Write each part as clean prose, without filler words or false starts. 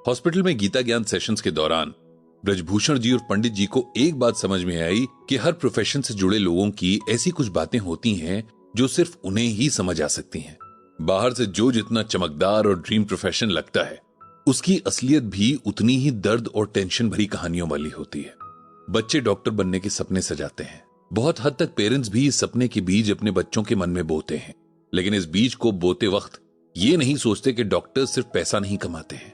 Hospital में गीता ज्ञान sessions के दौरान ब्रजभूषण जी और पंडित जी को एक बात समझ में आई कि हर प्रोफेशन से जुड़े लोगों की ऐसी कुछ बातें होती हैं जो सिर्फ उन्हें ही समझ आ सकती हैं। बाहर से जो जितना चमकदार और ड्रीम प्रोफेशन लगता है, उसकी असलियत भी उतनी ही दर्द और टेंशन भरी कहानियों वाली होती है। बच्चे डॉक्टर बनने के सपने सजाते हैं। बहुत हद तक पेरेंट्स भी इस सपने के बीज अपने बच्चों के मन में बोते हैं, लेकिन इस बीज को बोते वक्त ये नहीं सोचते कि डॉक्टर सिर्फ पैसा नहीं कमाते हैं,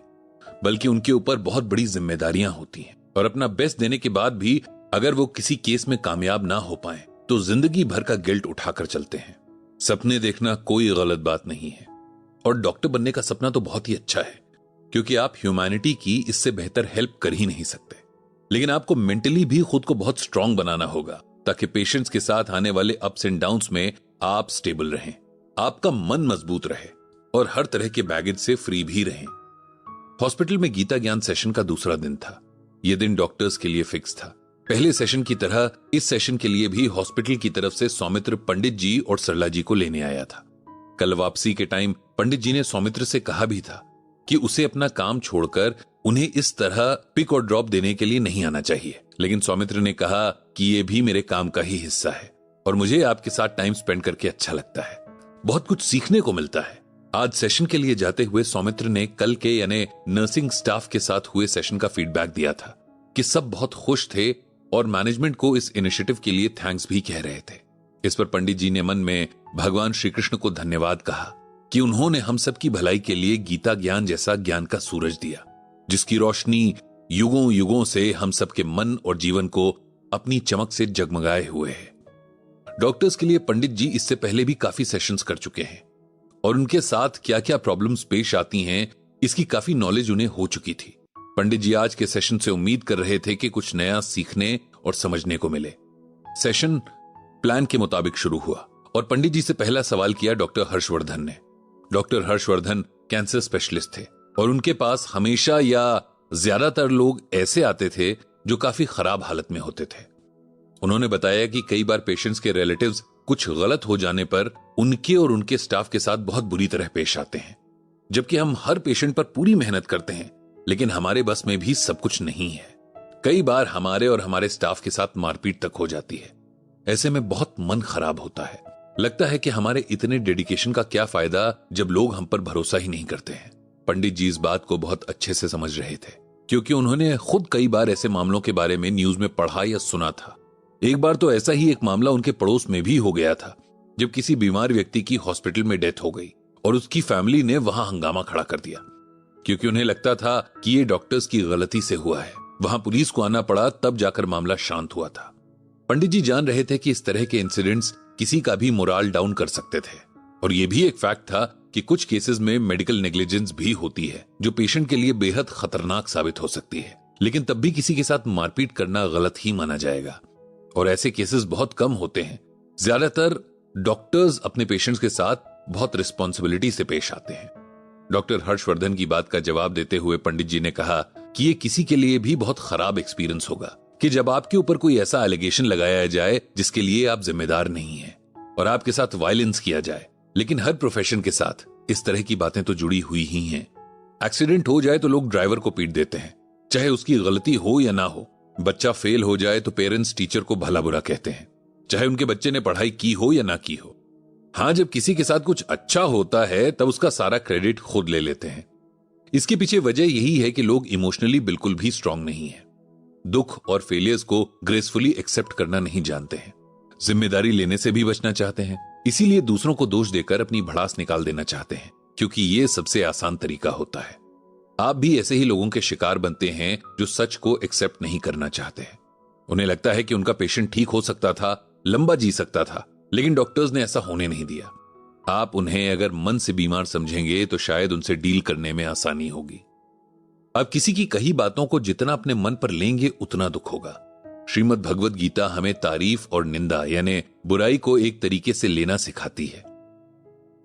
बल्कि उनके ऊपर बहुत बड़ी जिम्मेदारियां होती हैं। और अपना बेस्ट देने के बाद भी अगर वो किसी केस में कामयाब ना हो पाए तो जिंदगी भर का गिल्ट उठाकर चलते हैं। सपने देखना कोई गलत बात नहीं है, और डॉक्टर बनने का सपना तो बहुत ही अच्छा है, क्योंकि आप ह्यूमैनिटी की इससे बेहतर हेल्प कर ही नहीं सकते। लेकिन आपको मेंटली भी खुद को बहुत स्ट्रांग बनाना होगा, ताकि पेशेंट्स के साथ आने वाले अप्स एंड डाउन्स में आप स्टेबल रहें, आपका मन मजबूत रहे और हर तरह के बैगेज से फ्री भी रहें। हॉस्पिटल में गीता ज्ञान सेशन का दूसरा दिन था। यह दिन डॉक्टर्स के लिए फिक्स था। पहले सेशन की तरह इस सेशन के लिए भी हॉस्पिटल की तरफ से सौमित्र पंडित जी और सरला जी को लेने आया था। कल वापसी के टाइम पंडित जी ने सौमित्र से कहा भी था कि उसे अपना काम छोड़कर उन्हें इस तरह पिक और ड्रॉप देने के लिए नहीं आना चाहिए, लेकिन सौमित्र ने कहा कि यह भी मेरे काम का ही हिस्सा है और मुझे आपके साथ टाइम स्पेंड करके अच्छा लगता है, बहुत कुछ सीखने को मिलता है। आज सेशन के लिए जाते हुए सौमित्र ने कल के यानी नर्सिंग स्टाफ के साथ हुए सेशन का फीडबैक दिया था कि सब बहुत खुश थे और मैनेजमेंट को इस इनिशिएटिव के लिए थैंक्स भी कह रहे थे। इस पर पंडित जी ने मन में भगवान श्री कृष्ण को धन्यवाद कहा कि उन्होंने हम सब की भलाई के लिए गीता ज्ञान जैसा ज्ञान का सूरज दिया, जिसकी रोशनी युगों युगों से हम सबके मन और जीवन को अपनी चमक से जगमगाए हुए है। डॉक्टर्स के लिए पंडित जी इससे पहले भी काफी सेशंस कर चुके हैं और उनके साथ क्या क्या प्रॉब्लम्स पेश आती हैं, इसकी काफी नॉलेज उन्हें हो चुकी थी। पंडित जी आज के सेशन से उम्मीद कर रहे थे कि कुछ नया सीखने और समझने को मिले। सेशन प्लान के मुताबिक शुरू हुआ और पंडित जी से पहला सवाल किया डॉक्टर हर्षवर्धन ने। डॉक्टर हर्षवर्धन कैंसर स्पेशलिस्ट थे और उनके पास हमेशा या ज्यादातर लोग ऐसे आते थे जो काफी खराब हालत में होते थे। उन्होंने बताया कि कई बार पेशेंट्स के रिलेटिव्स कुछ गलत हो जाने पर उनके और उनके स्टाफ के साथ बहुत बुरी तरह पेश आते हैं, जबकि हम हर पेशेंट पर पूरी मेहनत करते हैं, लेकिन हमारे बस में भी सब कुछ नहीं है। कई बार हमारे और हमारे स्टाफ के साथ मारपीट तक हो जाती है। ऐसे में बहुत मन खराब होता है। लगता है कि हमारे इतने डेडिकेशन का क्या फायदा जब लोग हम पर भरोसा ही नहीं करते हैं। पंडित जी इस बात को बहुत अच्छे से समझ रहे थे, क्योंकि उन्होंने खुद कई बार ऐसे मामलों के बारे में न्यूज में पढ़ा या सुना था। एक बार तो ऐसा ही एक मामला उनके पड़ोस में भी हो गया था, जब किसी बीमार व्यक्ति की हॉस्पिटल में डेथ हो गई और उसकी फैमिली ने वहां हंगामा खड़ा कर दिया, क्योंकि उन्हें लगता था कि ये डॉक्टर्स की गलती से हुआ है। वहां पुलिस को आना पड़ा, तब जाकर मामला शांत हुआ था। पंडित जी जान रहे थे कि इस तरह के इंसिडेंट्स किसी का भी मोराल डाउन कर सकते थे, और यह भी एक फैक्ट था कि कुछ केसेस में मेडिकल नेग्लिजेंस भी होती है, जो पेशेंट के लिए बेहद खतरनाक साबित हो सकती है। लेकिन तब भी किसी के साथ मारपीट करना गलत ही माना जाएगा, और ऐसे केसेस बहुत कम होते हैं। ज्यादातर डॉक्टर्स अपने पेशेंट्स के साथ बहुत रिस्पॉन्सिबिलिटी से पेश आते हैं। डॉक्टर हर्षवर्धन की बात का जवाब देते हुए पंडित जी ने कहा कि ये किसी के लिए भी बहुत खराब एक्सपीरियंस होगा कि जब आपके ऊपर कोई ऐसा एलिगेशन लगाया जाए जिसके लिए आप जिम्मेदार नहीं हैं और आपके साथ वायलेंस किया जाए। लेकिन हर प्रोफेशन के साथ इस तरह की बातें तो जुड़ी हुई ही हैं। एक्सीडेंट हो जाए तो लोग ड्राइवर को पीट देते हैं, चाहे उसकी गलती हो या ना हो। बच्चा फेल हो जाए तो पेरेंट्स टीचर को भला बुरा कहते हैं, चाहे उनके बच्चे ने पढ़ाई की हो या ना की हो। हाँ, जब किसी के साथ कुछ अच्छा होता है तब उसका सारा क्रेडिट खुद ले लेते हैं। इसके पीछे वजह यही है कि लोग इमोशनली बिल्कुल भी स्ट्रांग नहीं है। दुख और फेलियर्स को ग्रेसफुली एक्सेप्ट करना नहीं जानते हैं, जिम्मेदारी लेने से भी बचना चाहते हैं। इसीलिए दूसरों को दोष देकर अपनी भड़ास निकाल देना चाहते हैं, क्योंकि यह सबसे आसान तरीका होता है। आप भी ऐसे ही लोगों के शिकार बनते हैं जो सच को एक्सेप्ट नहीं करना चाहते हैं। उन्हें लगता है कि उनका पेशेंट ठीक हो सकता था, लंबा जी सकता था, लेकिन डॉक्टर्स ने ऐसा होने नहीं दिया। आप उन्हें अगर मन से बीमार समझेंगे तो शायद उनसे डील करने में आसानी होगी। आप किसी की कही बातों को जितना अपने मन पर लेंगे उतना दुख होगा। श्रीमद् भगवद गीता हमें तारीफ और निंदा यानी बुराई को एक तरीके से लेना सिखाती है।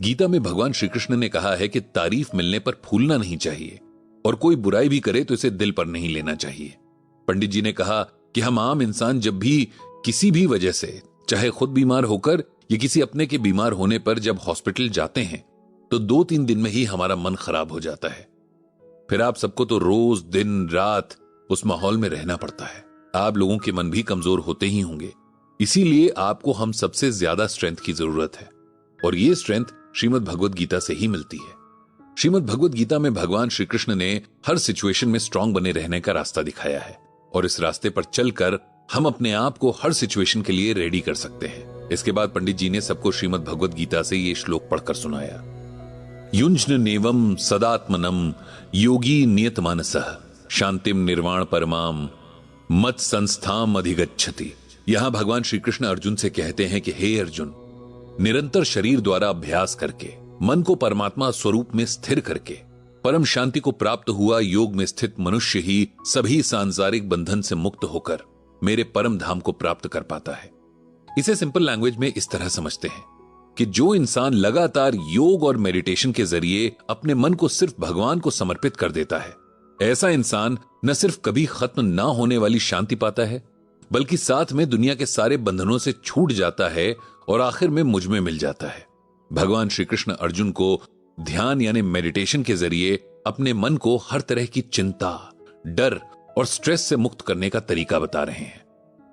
गीता में भगवान श्री कृष्ण ने कहा है कि तारीफ मिलने पर फूलना नहीं चाहिए, और कोई बुराई भी करे तो इसे दिल पर नहीं लेना चाहिए। पंडित जी ने कहा कि हम आम इंसान जब भी किसी भी वजह से, चाहे खुद बीमार होकर या किसी अपने के बीमार होने पर जब हॉस्पिटल जाते हैं, तो 2-3 दिन में ही हमारा मन खराब हो जाता है। फिर आप सबको तो रोज दिन रात उस माहौल में रहना पड़ता है। आप लोगों के मन भी कमजोर होते ही होंगे। इसीलिए आपको हम सबसे ज्यादा स्ट्रेंथ की जरूरत है, और ये स्ट्रेंथ श्रीमद् भगवद गीता से ही मिलती है। श्रीमद् भगवद गीता में भगवान श्री कृष्ण ने हर सिचुएशन में स्ट्रांग बने रहने का रास्ता दिखाया है, और इस रास्ते पर चलकर हम अपने आप को हर सिचुएशन के लिए रेडी कर सकते हैं। इसके बाद पंडित जी ने सबको श्रीमद् भगवद गीता से ये श्लोक पढ़कर सुनाया। युञ्जन नेवम सदात्मनम योगी नियत मानसः शांतिम निर्वाण परमाम मत संस्थाम अधिगच्छति। यहां भगवान श्री कृष्ण अर्जुन से कहते हैं कि हे अर्जुन, निरंतर शरीर द्वारा अभ्यास करके मन को परमात्मा स्वरूप में स्थिर करके परम शांति को प्राप्त हुआ योग में स्थित मनुष्य ही सभी सांसारिक बंधन से मुक्त होकर मेरे परम धाम को प्राप्त कर पाता है। इसे सिंपल लैंग्वेज में इस तरह समझते हैं कि जो इंसान लगातार योग और मेडिटेशन के जरिए अपने मन को सिर्फ भगवान को समर्पित कर देता है, ऐसा इंसान न सिर्फ कभी खत्म ना होने वाली शांति पाता है, बल्कि साथ में दुनिया के सारे बंधनों से छूट जाता है और आखिर में मुझ में मिल जाता है। भगवान श्री कृष्ण अर्जुन को ध्यान यानी मेडिटेशन के जरिए अपने मन को हर तरह की चिंता, डर और स्ट्रेस से मुक्त करने का तरीका बता रहे हैं।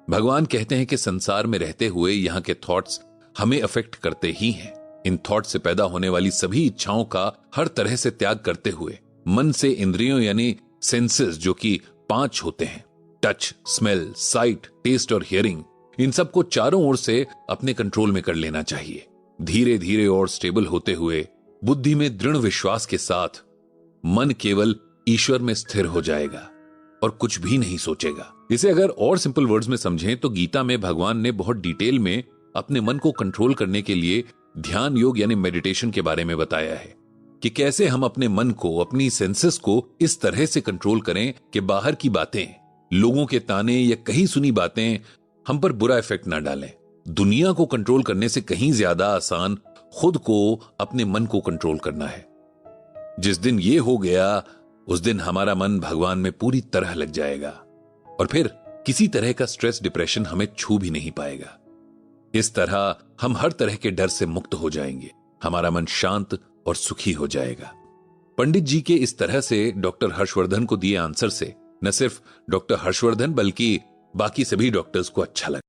भगवान कहते हैं कि संसार में रहते हुए यहाँ के थॉट्स हमें अफेक्ट करते ही हैं। इन थॉट से पैदा होने वाली सभी इच्छाओं का हर तरह से त्याग करते हुए मन से इंद्रियों यानी सेंसेस जो कि 5 होते हैं, टच, स्मेल, साइट, टेस्ट और हियरिंग, इन सबको चारों ओर से अपने कंट्रोल में कर लेना चाहिए। धीरे धीरे और स्टेबल होते हुए बुद्धि में दृढ़ विश्वास के साथ मन केवल ईश्वर में स्थिर हो जाएगा और कुछ भी नहीं सोचेगा। इसे अगर और सिंपल वर्ड्स में समझें तो गीता में भगवान ने बहुत डिटेल में अपने मन को कंट्रोल करने के लिए ध्यान योग यानी मेडिटेशन के बारे में बताया है कि कैसे हम अपने मन को, अपनी सेंसेस को इस तरह से कंट्रोल करें कि बाहर की बातें, लोगों के ताने या कहीं सुनी बातें हम पर बुरा इफेक्ट ना डालें। दुनिया को कंट्रोल करने से कहीं ज्यादा आसान खुद को, अपने मन को कंट्रोल करना है। जिस दिन ये हो गया उस दिन हमारा मन भगवान में पूरी तरह लग जाएगा और फिर किसी तरह का स्ट्रेस, डिप्रेशन हमें छू भी नहीं पाएगा। इस तरह हम हर तरह के डर से मुक्त हो जाएंगे, हमारा मन शांत और सुखी हो जाएगा। पंडित जी के इस तरह से डॉक्टर हर्षवर्धन को दिए आंसर से न सिर्फ डॉक्टर हर्षवर्धन बल्कि बाकी सभी डॉक्टर्स को अच्छा लगा।